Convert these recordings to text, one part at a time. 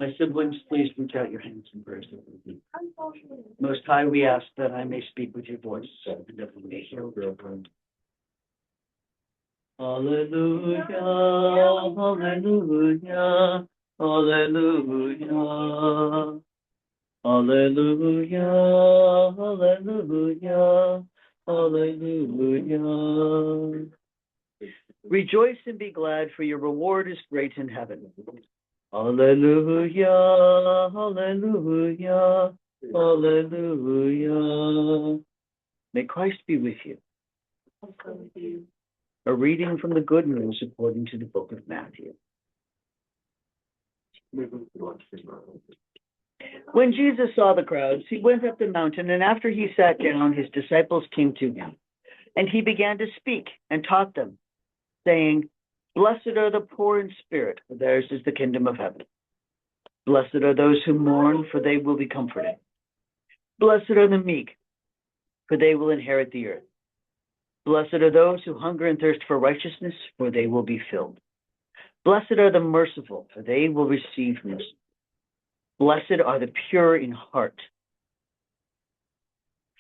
My siblings, please reach out your hands in prayer. Most High, we ask that I may speak with your voice. Hallelujah, hallelujah, hallelujah. Hallelujah, hallelujah, hallelujah. Rejoice and be glad, for your reward is great in heaven. Hallelujah, hallelujah, hallelujah. May Christ be with you. A reading from the Good News according to the book of Matthew. When Jesus saw the crowds, he went up the mountain, and after he sat down, his disciples came to him. And he began to speak and taught them, saying, Blessed are the poor in spirit, for theirs is the kingdom of heaven. Blessed are those who mourn, for they will be comforted. Blessed are the meek, for they will inherit the earth. Blessed are those who hunger and thirst for righteousness, for they will be filled. Blessed are the merciful, for they will receive mercy. Blessed are the pure in heart,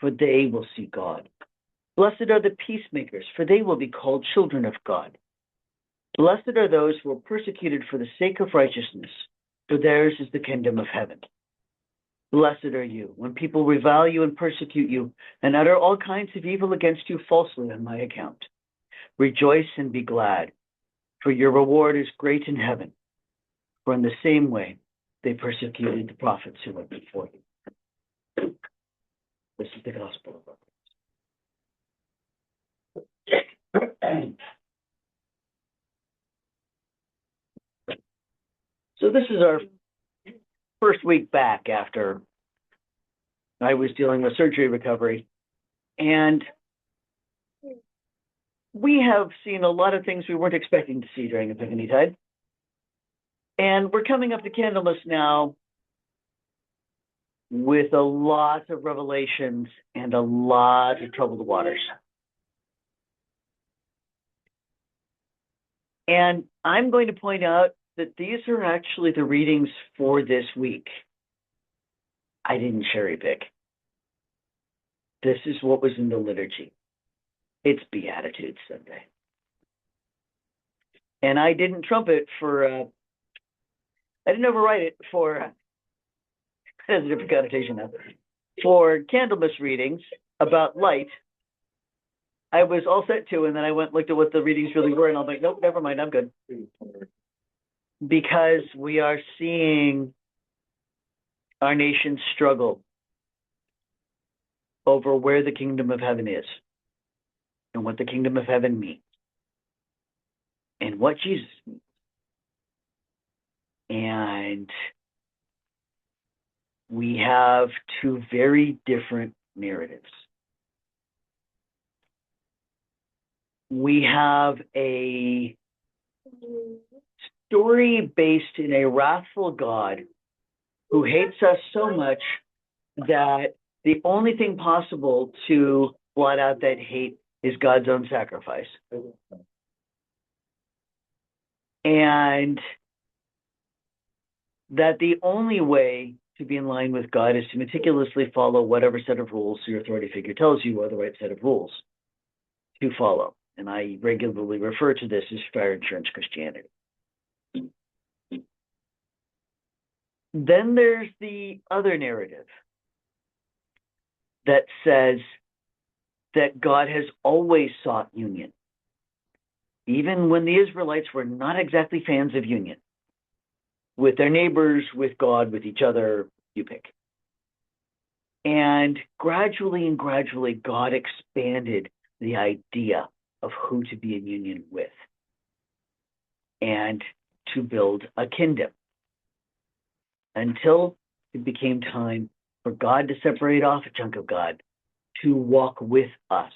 for they will see God. Blessed are the peacemakers, for they will be called children of God. Blessed are those who are persecuted for the sake of righteousness, for theirs is the kingdom of heaven. Blessed are you when people revile you and persecute you and utter all kinds of evil against you falsely on my account. Rejoice and be glad, for your reward is great in heaven. For in the same way they persecuted the prophets who went before you. This is the gospel of our Lord. So this is our first week back after I was dealing with surgery recovery. And we have seen a lot of things we weren't expecting to see during Epiphany Tide. And we're coming up to Candlemas now with a lot of revelations and a lot of troubled waters. And I'm going to point out that these are actually the readings for this week. I didn't cherry pick. This is what was in the liturgy. It's Beatitudes Sunday. And I didn't trumpet for, I didn't overwrite it for, has a different connotation now, for Candlemas readings about light. I was all set to, and then I went and looked at what the readings really were, and I'm like, nope, never mind, I'm good. Because we are seeing our nation struggle over where the kingdom of heaven is and what the kingdom of heaven means and what Jesus means. And we have two very different narratives. We have a story based in a wrathful God who hates us so much that the only thing possible to blot out that hate is God's own sacrifice. And that the only way to be in line with God is to meticulously follow whatever set of rules your authority figure tells you are the right set of rules to follow. And I regularly refer to this as fire insurance Christianity. Then there's the other narrative that says that God has always sought union, even when the Israelites were not exactly fans of union, with their neighbors, with God, with each other, you pick. And gradually, God expanded the idea of who to be in union with and to build a kingdom until it became time for God to separate off a chunk of God to walk with us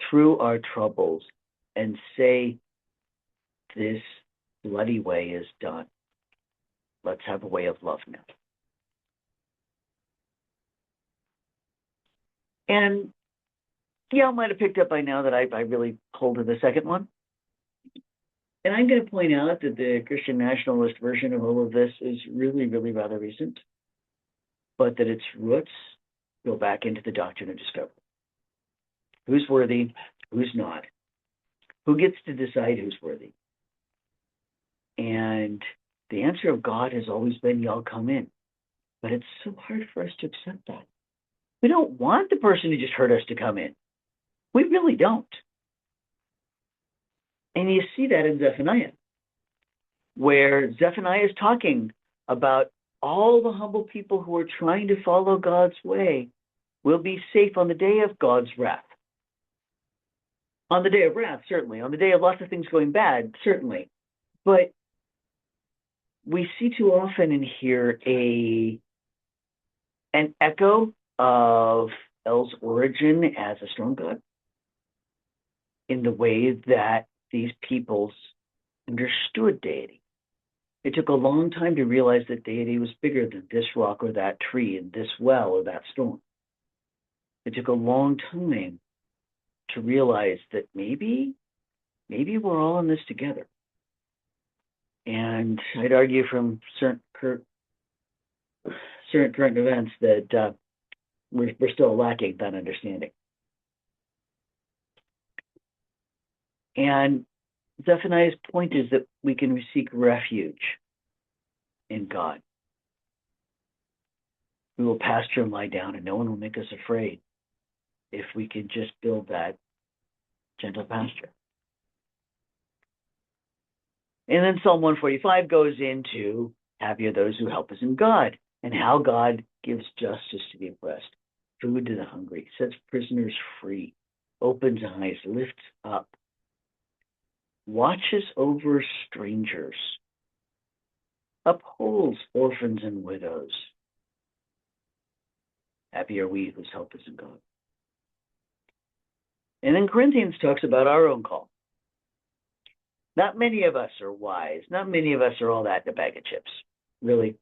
through our troubles and say, this bloody way is done. Let's have a way of love now. And y'all might have picked up by now that I really pulled to the second one. And I'm going to point out that the Christian nationalist version of all of this is really, really rather recent, but that its roots go back into the doctrine of discovery. Who's worthy? Who's not? Who gets to decide who's worthy? And the answer of God has always been, y'all come in. But it's so hard for us to accept that. We don't want the person who just hurt us to come in. We really don't. And you see that in Zephaniah, where Zephaniah is talking about all the humble people who are trying to follow God's way will be safe on the day of God's wrath. On the day of wrath, certainly. On the day of lots of things going bad, certainly. But we see too often and hear an echo of El's origin as a storm god in the way that these peoples understood deity. It took a long time to realize that deity was bigger than this rock or that tree and this well or that storm. It took a long time to realize that maybe we're all in this together. And I'd argue from certain current events that we're still lacking that understanding. And Zephaniah's point is that we can seek refuge in God. We will pasture and lie down, and no one will make us afraid if we can just build that gentle pasture. And then Psalm 145 goes into happy are those who help us in God, and how God gives justice to the oppressed, food to the hungry, sets prisoners free, opens eyes, lifts up, watches over strangers, upholds orphans and widows. Happy are we whose help is in God. And then Corinthians talks about our own call. Not many of us are wise. Not many of us are all that in a bag of chips, really.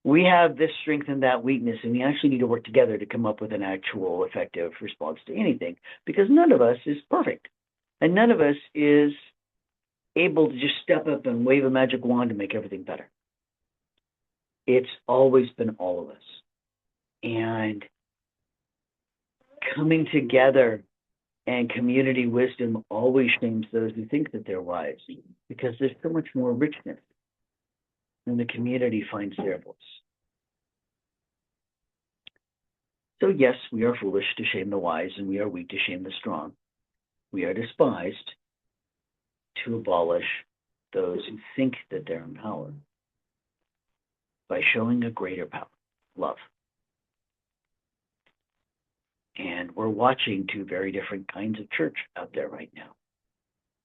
We have this strength and that weakness, and we actually need to work together to come up with an actual effective response to anything, because none of us is perfect. And none of us is able to just step up and wave a magic wand to make everything better. It's always been all of us. And coming together and community wisdom always shames those who think that they're wise, because there's so much more richness when the community finds their voice. So yes, we are foolish to shame the wise, and we are weak to shame the strong. We are despised to abolish those who think that they're in power by showing a greater power, love. And we're watching two very different kinds of church out there right now.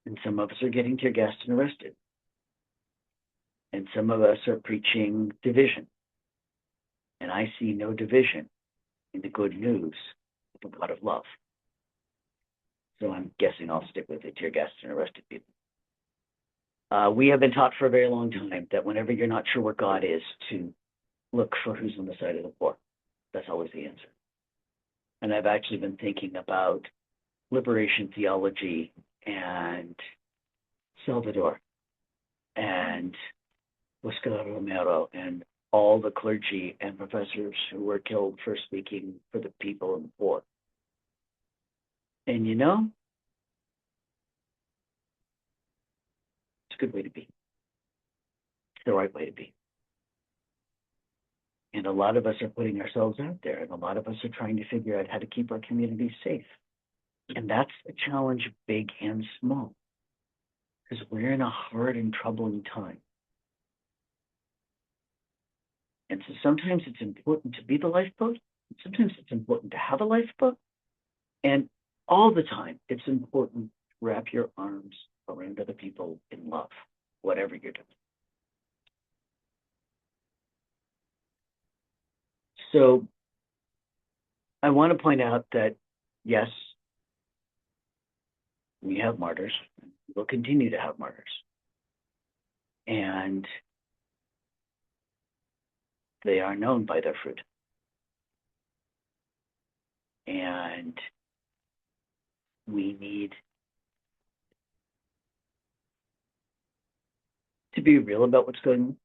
And some of us are getting tear gassed and arrested. And some of us are preaching division. And I see no division in the good news of the God of love. So I'm guessing I'll stick with the tear gassed and arrested people. We have been taught for a very long time that whenever you're not sure where God is, to look for who's on the side of the poor. That's always the answer. And I've actually been thinking about liberation theology and Salvador and Oscar Romero and all the clergy and professors who were killed for speaking for the people and the poor. And you know, it's a good way to be. It's the right way to be. And a lot of us are putting ourselves out there, and a lot of us are trying to figure out how to keep our communities safe. And that's a challenge, big and small, because we're in a hard and troubling time. And so sometimes it's important to be the lifeboat. Sometimes it's important to have a lifeboat. And all the time, it's important to wrap your arms around other people in love, whatever you're doing. So I want to point out that, yes, we have martyrs. We'll continue to have martyrs. And they are known by their fruit. And we need be real about what's going on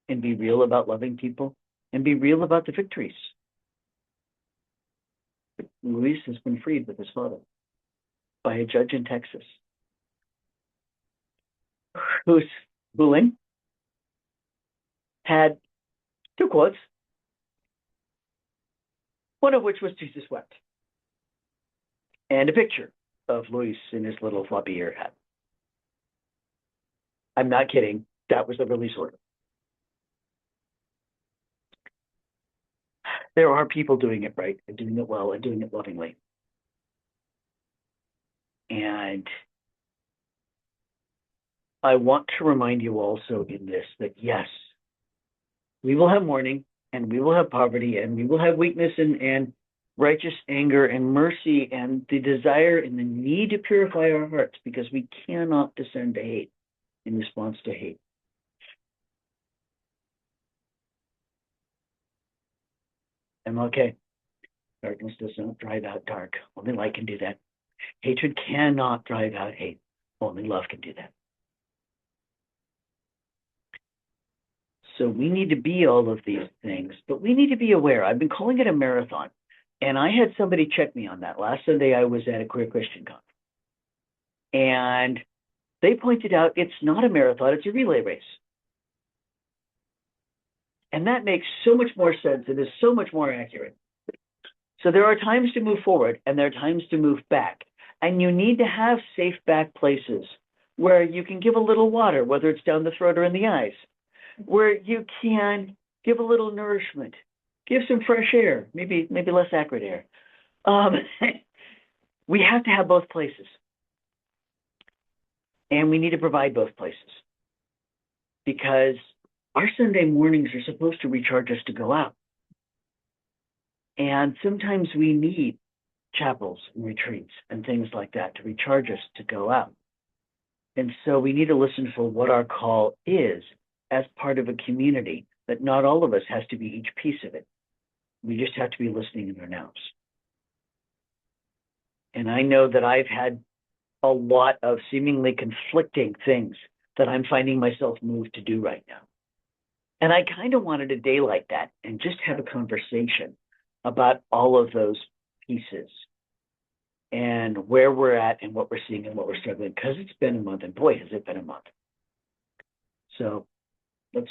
and be real about loving people and be real about the victories. Luis has been freed with his father by a judge in Texas whose ruling had two quotes, one of which was Jesus wept, and a picture of Luis in his little floppy ear hat. I'm not kidding. That was the release order. There are people doing it right and doing it well and doing it lovingly. And I want to remind you also in this that yes, we will have mourning and we will have poverty and we will have weakness and righteous anger and mercy and the desire and the need to purify our hearts, because we cannot descend to hate in response to hate. MLK, darkness does not drive out dark. Only light can do that. Hatred cannot drive out hate. Only love can do that. So we need to be all of these things, but we need to be aware. I've been calling it a marathon, and I had somebody check me on that. Last Sunday, I was at a Queer Christian conference, and they pointed out it's not a marathon, it's a relay race. And that makes so much more sense. It is so much more accurate. So there are times to move forward, and there are times to move back. And you need to have safe back places where you can give a little water, whether it's down the throat or in the eyes, where you can give a little nourishment, give some fresh air, maybe less acrid air. We have to have both places. And we need to provide both places, because our Sunday mornings are supposed to recharge us to go out. And sometimes we need chapels and retreats and things like that to recharge us to go out. And so we need to listen for what our call is as part of a community, that not all of us has to be each piece of it. We just have to be listening in our nows. And I know that I've had a lot of seemingly conflicting things that I'm finding myself moved to do right now. And I kind of wanted a day like that and just have a conversation about all of those pieces and where we're at and what we're seeing and what we're struggling, because it's been a month, and boy, has it been a month. So let's